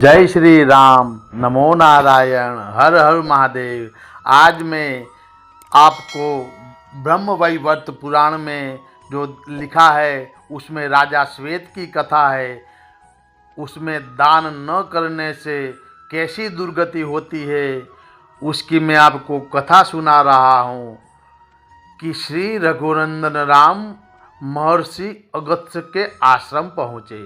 जय श्री राम, नमो नारायण, हर हर महादेव। आज मैं आपको ब्रह्मवैवर्त पुराण में जो लिखा है उसमें राजा श्वेत की कथा है। उसमें दान न करने से कैसी दुर्गति होती है उसकी मैं आपको कथा सुना रहा हूँ कि श्री रघुनंदन राम महर्षि अगस्त्य के आश्रम पहुँचे।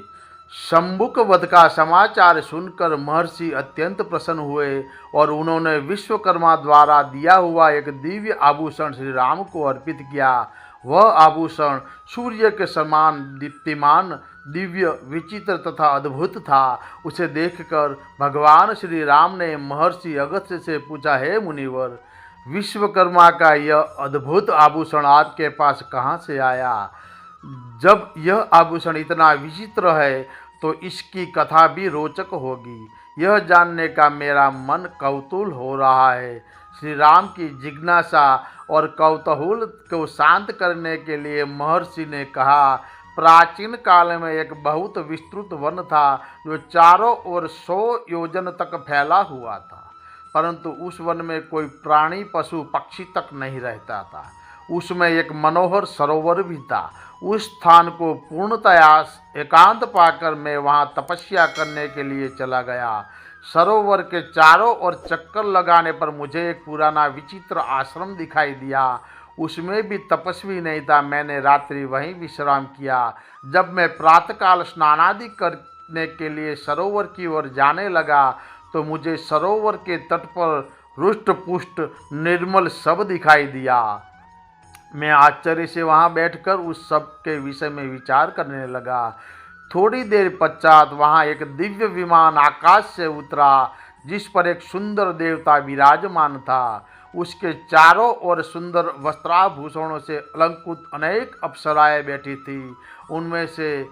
शंभुक वध का समाचार सुनकर महर्षि अत्यंत प्रसन्न हुए और उन्होंने विश्वकर्मा द्वारा दिया हुआ एक दिव्य आभूषण श्री राम को अर्पित किया। वह आभूषण सूर्य के समान दीप्तिमान, दिव्य, विचित्र तथा अद्भुत था। उसे देखकर भगवान श्री राम ने महर्षि अगस्त्य से पूछा, हे मुनिवर, विश्वकर्मा का यह अद्भुत आभूषण आपके पास कहाँ से आया? जब यह आभूषण इतना विचित्र है तो इसकी कथा भी रोचक होगी। यह जानने का मेरा मन कौतूहल हो रहा है। श्री राम की जिज्ञासा और कौतूहल को शांत करने के लिए महर्षि ने कहा, प्राचीन काल में एक बहुत विस्तृत वन था जो चारों ओर 100 योजन तक फैला हुआ था, परंतु उस वन में कोई प्राणी, पशु, पक्षी तक नहीं रहता था। उसमें एक मनोहर सरोवर भी था। उस स्थान को पूर्णतया एकांत पाकर मैं वहां तपस्या करने के लिए चला गया। सरोवर के चारों ओर चक्कर लगाने पर मुझे एक पुराना विचित्र आश्रम दिखाई दिया। उसमें भी तपस्वी नहीं था। मैंने रात्रि वहीं विश्राम किया। जब मैं प्रातःकाल स्नानादि करने के लिए सरोवर की ओर जाने लगा तो मुझे सरोवर के तट पर रुष्ट पुष्ट निर्मल शव दिखाई दिया। मैं आश्चर्य से वहां बैठकर उस सब के विषय में विचार करने लगा। थोड़ी देर पश्चात वहां एक दिव्य विमान आकाश से उतरा जिस पर एक सुंदर देवता विराजमान था। उसके चारों ओर सुंदर वस्त्राभूषणों से अलंकृत अनेक अप्सराएं बैठी थी। उनमें से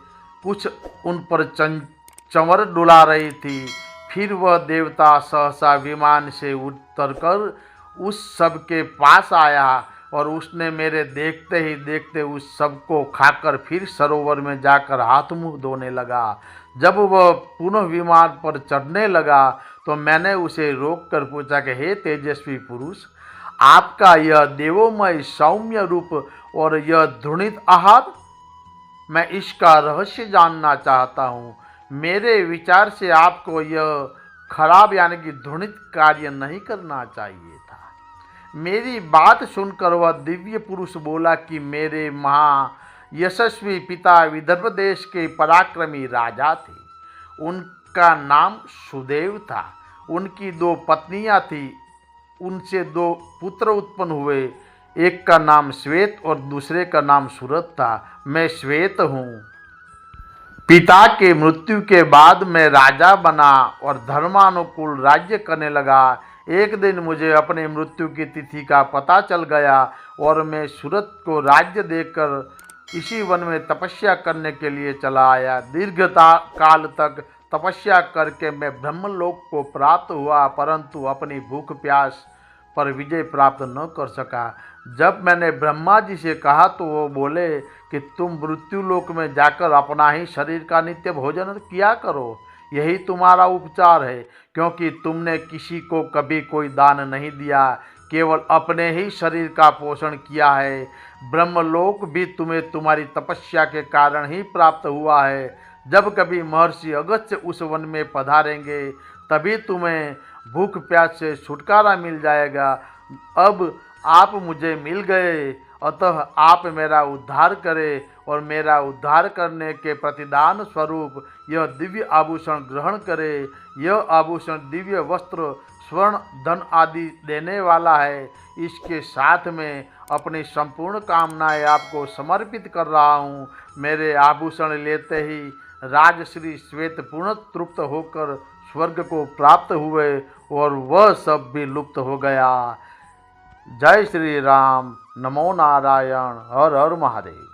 कुछ उन पर चंवर डुला रही थी। फिर वह देवता सहसा विमान से उतरकर उस सब के पास आया और उसने मेरे देखते ही देखते उस सब को खाकर फिर सरोवर में जाकर हाथ मुंह धोने लगा। जब वह पुनः विमान पर चढ़ने लगा तो मैंने उसे रोककर पूछा कि हे तेजस्वी पुरुष, आपका यह देवोमय सौम्य रूप और यह घृणित आहार, मैं इसका रहस्य जानना चाहता हूँ। मेरे विचार से आपको यह खराब यानी कि घृणित कार्य नहीं करना चाहिए था। मेरी बात सुनकर वह दिव्य पुरुष बोला कि मेरे महा यशस्वी पिता विदर्भ देश के पराक्रमी राजा थे। उनका नाम सुदेव था। उनकी 2 पत्नियां थीं। उनसे 2 पुत्र उत्पन्न हुए। एक का नाम श्वेत और दूसरे का नाम सूरत था। मैं श्वेत हूँ। पिता के मृत्यु के बाद मैं राजा बना और धर्मानुकूल राज्य करने लगा। एक दिन मुझे अपनी मृत्यु की तिथि का पता चल गया और मैं सूरत को राज्य देकर इसी वन में तपस्या करने के लिए चला आया। काल तक तपस्या करके मैं ब्रह्मलोक को प्राप्त हुआ, परंतु अपनी भूख प्यास पर विजय प्राप्त न कर सका। जब मैंने ब्रह्मा जी से कहा तो वो बोले कि तुम मृत्युलोक में जाकर अपना ही शरीर का नित्य भोजन किया करो, यही तुम्हारा उपचार है, क्योंकि तुमने किसी को कभी कोई दान नहीं दिया, केवल अपने ही शरीर का पोषण किया है। ब्रह्मलोक भी तुम्हें तुम्हारी तपस्या के कारण ही प्राप्त हुआ है। जब कभी महर्षि अगस्त्य उस वन में पधारेंगे तभी तुम्हें भूख प्यास से छुटकारा मिल जाएगा। अब आप मुझे मिल गए, अतः आप मेरा उद्धार करें और मेरा उद्धार करने के प्रतिदान स्वरूप यह दिव्य आभूषण ग्रहण करें। यह आभूषण दिव्य वस्त्र, स्वर्ण, धन आदि देने वाला है। इसके साथ में अपनी संपूर्ण कामनाएं आपको समर्पित कर रहा हूँ। मेरे आभूषण लेते ही राजश्री श्वेत पूर्ण तृप्त होकर स्वर्ग को प्राप्त हुए और वह सब भी लुप्त हो गया। जय श्री राम, नमो नारायण, हर हर महादेव।